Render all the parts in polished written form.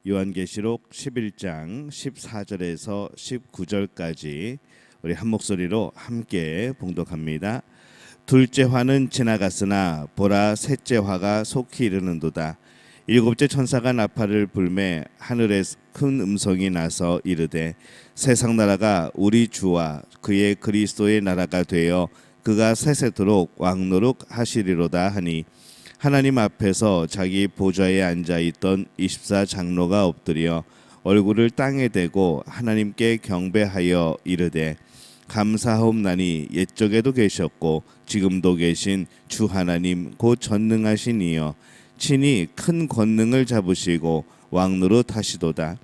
요한계시록 11장 14절에서 19절까지 우리 한 목소리로 함께 봉독합니다. 둘째 화는 지나갔으나 보라 셋째 화가 속히 이르는도다. 일곱째 천사가 나팔을 불매 하늘에 큰 음성이 나서 이르되 세상 나라가 우리 주와 그의 그리스도의 나라가 되어 그가 세세토록 왕노릇 하시리로다 하니 하나님 앞에서 자기 보좌에 앉아있던 24장로가 엎드려 얼굴을 땅에 대고 하나님께 경배하여 이르되 감사하옵나니 옛적에도 계셨고 지금도 계신 주 하나님 곧 전능하신 이여 친히 큰 권능을 잡으시고 왕노릇 하시도다.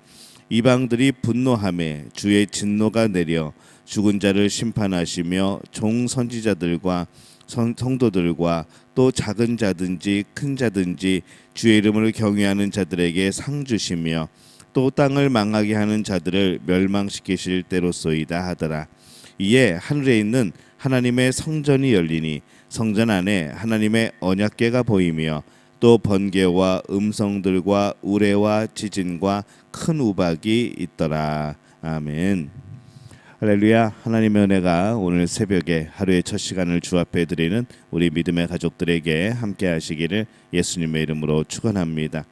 이방들이 분노하매 주의 진노가 내려 죽은 자를 심판하시며 종 선지자들과 성도들과 또 작은 자든지 큰 자든지 주의 이름을 경외하는 자들에게 상 주시며 또 땅을 망하게 하는 자들을 멸망시키실 때로소이다 하더라. 이에 하늘에 있는 하나님의 성전이 열리니 성전 안에 하나님의 언약궤가 보이며 또 번개와 음성들과 우레와 지진과 큰 우박이 있더라. 아멘. 할렐루야. 하나님의 은혜가 오늘 새벽에 하루의 첫 시간을 주 앞에 드리는 우리 믿음의 가족들에게 함께 하시기를 예수님의 이름으로 축원합니다.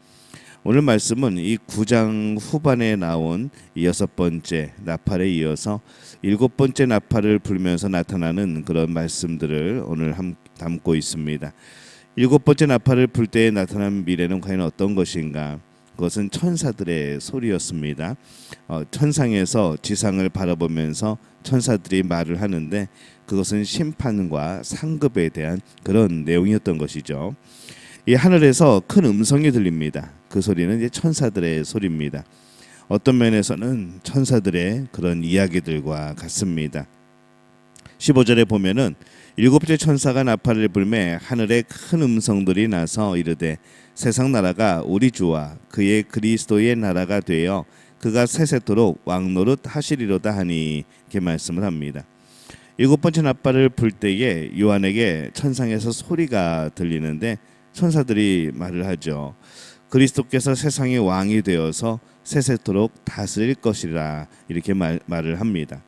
오늘 말씀은 이 9장 후반에 나온 여섯 번째 나팔에 이어서 일곱 번째 나팔을 불면서 나타나는 그런 말씀들을 오늘 담고 있습니다. 일곱 번째 나팔을 불 때에 나타난 미래는 과연 어떤 것인가? 그것은 천사들의 소리였습니다. 천상에서 지상을 바라보면서 천사들이 말을 하는데 그것은 심판과 상급에 대한 그런 내용이었던 것이죠. 이 하늘에서 큰 음성이 들립니다. 그 소리는 이제 천사들의 소리입니다. 어떤 면에서는 천사들의 그런 이야기들과 같습니다. 15절에 보면은 일곱째 천사가 나팔을 불매 하늘에 큰 음성들이 나서 이르되 세상 나라가 우리 주와 그의 그리스도의 나라가 되어 그가 세세토록 왕노릇 하시리로다 하니 이렇게 말씀을 합니다. 일곱 번째 나팔을 불 때에 요한에게 천상에서 소리가 들리는데 천사들이 말을 하죠. 그리스도께서 세상의 왕이 되어서 세세토록 다스릴 것이라 이렇게 말을 합니다.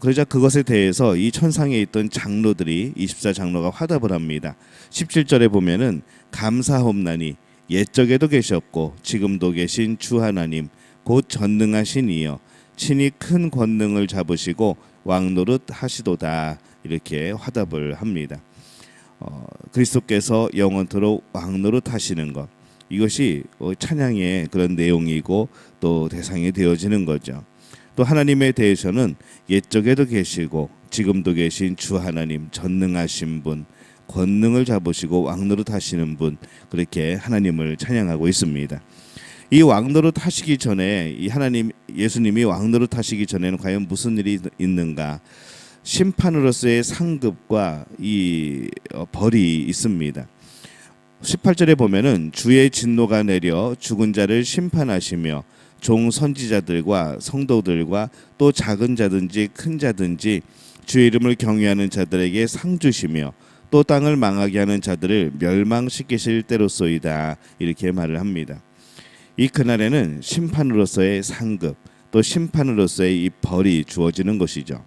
그러자 그것에 대해서 이 천상에 있던 장로들이 24장로가 화답을 합니다. 17절에 보면은 감사하옵나니 옛적에도 계셨고 지금도 계신 주 하나님 곧 전능하신 이여 친히 큰 권능을 잡으시고 왕노릇 하시도다 이렇게 화답을 합니다. 그리스도께서 영원토록 왕노릇 하시는 것, 이것이 찬양의 그런 내용이고 또 대상이 되어지는 거죠. 또 하나님에 대해서는 옛적에도 계시고 지금도 계신 주 하나님 전능하신 분, 권능을 잡으시고 왕노릇 하시는 분, 그렇게 하나님을 찬양하고 있습니다. 이 왕노릇 하시기 전에 이 하나님 예수님이 왕노릇 하시기 전에는 과연 무슨 일이 있는가? 심판으로서의 상급과 이 벌이 있습니다. 18절에 보면은 주의 진노가 내려 죽은 자를 심판하시며 종 선지자들과 성도들과 또 작은 자든지 큰 자든지 주의 이름을 경외하는 자들에게 상 주시며 또 땅을 망하게 하는 자들을 멸망시키실 때로소이다 이렇게 말을 합니다. 이 그날에는 심판으로서의 상급 또 심판으로서의 이 벌이 주어지는 것이죠.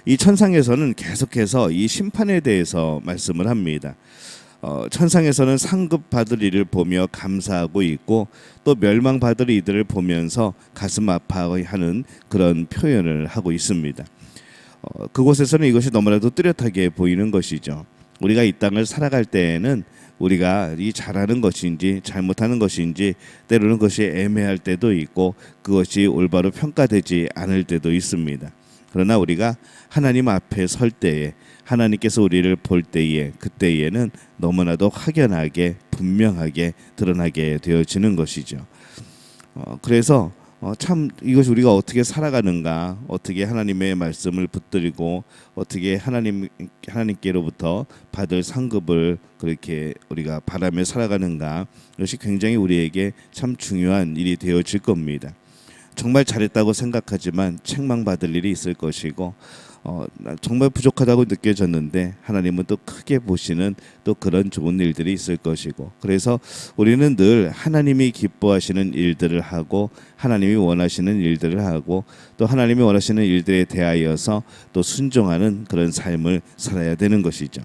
이 천상에서는 계속해서 이 심판에 대해서 말씀을 합니다. 천상에서는 상급 받을 이를 보며 감사하고 있고 또 멸망 받을 이들을 보면서 가슴 아파하는 그런 표현을 하고 있습니다. 그곳에서는 이것이 너무나도 뚜렷하게 보이는 것이죠. 우리가 이 땅을 살아갈 때에는 우리가 이 잘하는 것인지 잘못하는 것인지 때로는 그것이 애매할 때도 있고 그것이 올바로 평가되지 않을 때도 있습니다. 그러나 우리가 하나님 앞에 설 때에 하나님께서 우리를 볼 때에 그때에는 너무나도 확연하게 분명하게 드러나게 되어지는 것이죠. 그래서 참 이것이 우리가 어떻게 살아가는가, 어떻게 하나님의 말씀을 붙들고 어떻게 하나님께로부터 받을 상급을 그렇게 우리가 바라며 살아가는가, 이것이 굉장히 우리에게 참 중요한 일이 되어질 겁니다. 정말 잘했다고 생각하지만 책망받을 일이 있을 것이고 정말 부족하다고 느껴졌는데 하나님은 또 크게 보시는 또 그런 좋은 일들이 있을 것이고, 그래서 우리는 늘 하나님이 기뻐하시는 일들을 하고 하나님이 원하시는 일들을 하고 또 하나님이 원하시는 일들에 대하여서 또 순종하는 그런 삶을 살아야 되는 것이죠.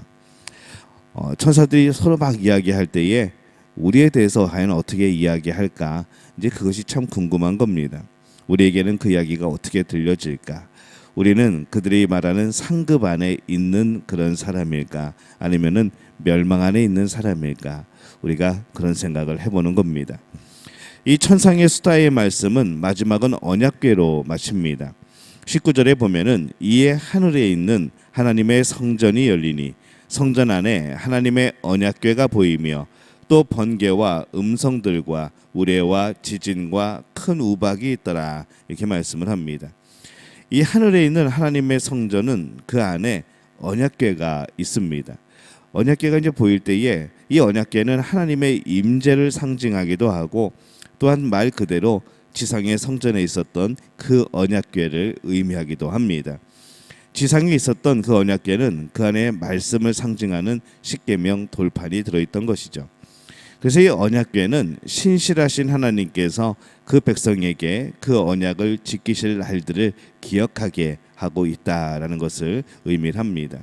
천사들이 서로 막 이야기할 때에 우리에 대해서 과연 어떻게 이야기할까, 이제 그것이 참 궁금한 겁니다. 우리에게는 그 이야기가 어떻게 들려질까? 우리는 그들이 말하는 상급 안에 있는 그런 사람일까, 아니면은 멸망 안에 있는 사람일까? 우리가 그런 생각을 해보는 겁니다. 이 천상의 수다의 말씀은 마지막은 언약궤로 마칩니다. 19절에 보면은 이에 하늘에 있는 하나님의 성전이 열리니 성전 안에 하나님의 언약궤가 보이며 또 번개와 음성들과 우레와 지진과 큰 우박이 있더라, 이렇게 말씀을 합니다. 이 하늘에 있는 하나님의 성전은 그 안에 언약궤가 있습니다. 언약궤가 이제 보일 때에 이 언약궤는 하나님의 임재를 상징하기도 하고 또한 말 그대로 지상의 성전에 있었던 그 언약궤를 의미하기도 합니다. 지상에 있었던 그 언약궤는 그 안에 말씀을 상징하는 십계명 돌판이 들어있던 것이죠. 그래서 이 언약궤는 신실하신 하나님께서 그 백성에게 그 언약을 지키실 날들을 기억하게 하고 있다라는 것을 의미를 합니다.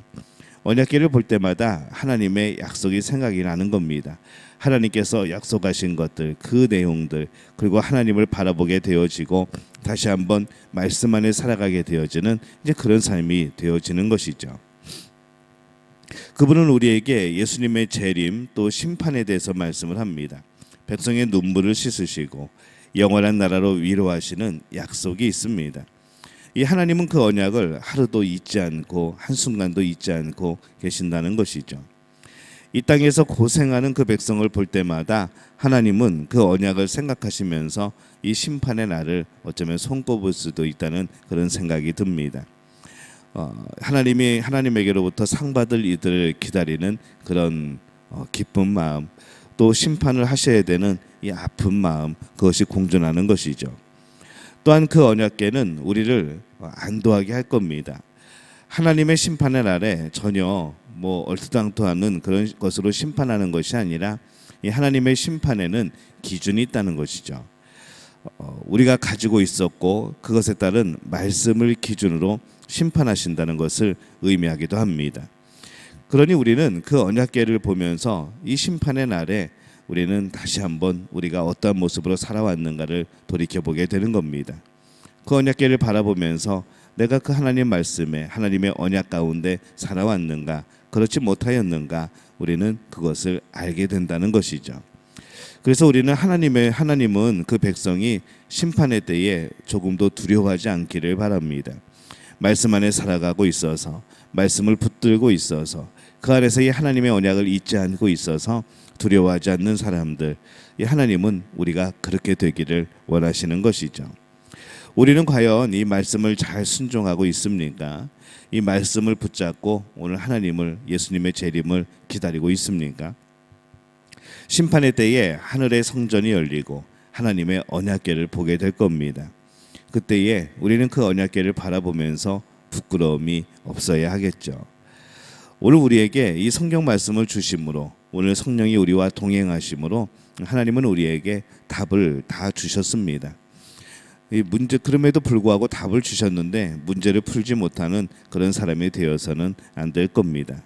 언약궤를 볼 때마다 하나님의 약속이 생각이 나는 겁니다. 하나님께서 약속하신 것들, 그 내용들, 그리고 하나님을 바라보게 되어지고 다시 한번 말씀 안에 살아가게 되어지는 이제 그런 삶이 되어지는 것이죠. 그분은 우리에게 예수님의 재림 또 심판에 대해서 말씀을 합니다. 백성의 눈물을 씻으시고 영원한 나라로 위로하시는 약속이 있습니다. 이 하나님은 그 언약을 하루도 잊지 않고 한순간도 잊지 않고 계신다는 것이죠. 이 땅에서 고생하는 그 백성을 볼 때마다 하나님은 그 언약을 생각하시면서 이 심판의 날을 어쩌면 손꼽을 수도 있다는 그런 생각이 듭니다. 하나님에게로부터 상 받을 이들을 기다리는 그런 기쁜 마음, 또 심판을 하셔야 되는 이 아픈 마음, 그것이 공존하는 것이죠. 또한 그 언약궤는 우리를 안도하게 할 겁니다. 하나님의 심판의 날에 전혀 얼토당토하는 그런 것으로 심판하는 것이 아니라 이 하나님의 심판에는 기준이 있다는 것이죠. 우리가 가지고 있었고 그것에 따른 말씀을 기준으로 심판하신다는 것을 의미하기도 합니다. 그러니 우리는 그 언약궤를 보면서 이 심판의 날에 우리는 다시 한번 우리가 어떠한 모습으로 살아왔는가를 돌이켜보게 되는 겁니다. 그 언약궤를 바라보면서 내가 그 하나님 말씀에 하나님의 언약 가운데 살아왔는가, 그렇지 못하였는가, 우리는 그것을 알게 된다는 것이죠. 그래서 우리는 하나님은 그 백성이 심판의 때에 조금도 두려워하지 않기를 바랍니다. 말씀 안에 살아가고 있어서, 말씀을 붙들고 있어서, 그 안에서 이 하나님의 언약을 잊지 않고 있어서 두려워하지 않는 사람들, 이 하나님은 우리가 그렇게 되기를 원하시는 것이죠. 우리는 과연 이 말씀을 잘 순종하고 있습니까? 이 말씀을 붙잡고 오늘 하나님을, 예수님의 재림을 기다리고 있습니까? 심판의 때에 하늘의 성전이 열리고 하나님의 언약궤를 보게 될 겁니다. 그때에 우리는 그 언약궤를 바라보면서 부끄러움이 없어야 하겠죠. 오늘 우리에게 이 성경 말씀을 주심으로, 오늘 성령이 우리와 동행하심으로 하나님은 우리에게 답을 다 주셨습니다. 이 문제, 그럼에도 불구하고 답을 주셨는데 문제를 풀지 못하는 그런 사람이 되어서는 안 될 겁니다.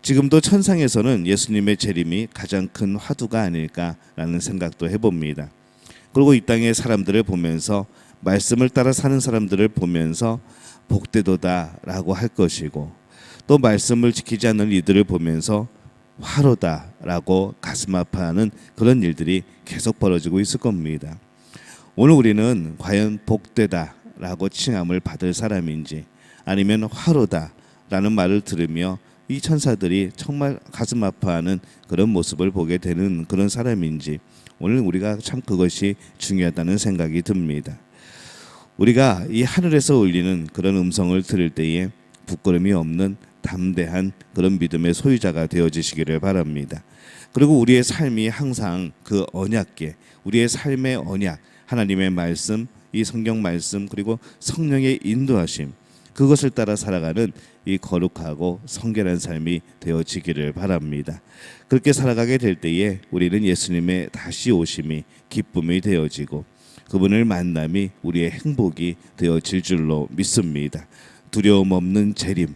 지금도 천상에서는 예수님의 재림이 가장 큰 화두가 아닐까라는 생각도 해봅니다. 그리고 이 땅의 사람들을 보면서, 말씀을 따라 사는 사람들을 보면서 복되도다라고 할 것이고, 또 말씀을 지키지 않는 이들을 보면서 화로다라고 가슴 아파하는 그런 일들이 계속 벌어지고 있을 겁니다. 오늘 우리는 과연 복되다라고 칭함을 받을 사람인지, 아니면 화로다라는 말을 들으며 이 천사들이 정말 가슴 아파하는 그런 모습을 보게 되는 그런 사람인지, 오늘 우리가 참 그것이 중요하다는 생각이 듭니다. 우리가 이 하늘에서 울리는 그런 음성을 들을 때에 부끄러움이 없는 담대한 그런 믿음의 소유자가 되어지시기를 바랍니다. 그리고 우리의 삶이 항상 그 언약궤, 우리의 삶의 언약, 하나님의 말씀, 이 성경 말씀, 그리고 성령의 인도하심, 그것을 따라 살아가는 이 거룩하고 성결한 삶이 되어지기를 바랍니다. 그렇게 살아가게 될 때에 우리는 예수님의 다시 오심이 기쁨이 되어지고 그분을 만남이 우리의 행복이 되어질 줄로 믿습니다. 두려움 없는 재림,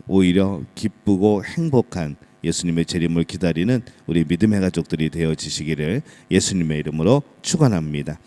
오히려 기쁘고 행복한 예수님의 재림을 기다리는 우리 믿음의 가족들이 되어지시기를 예수님의 이름으로 축원합니다.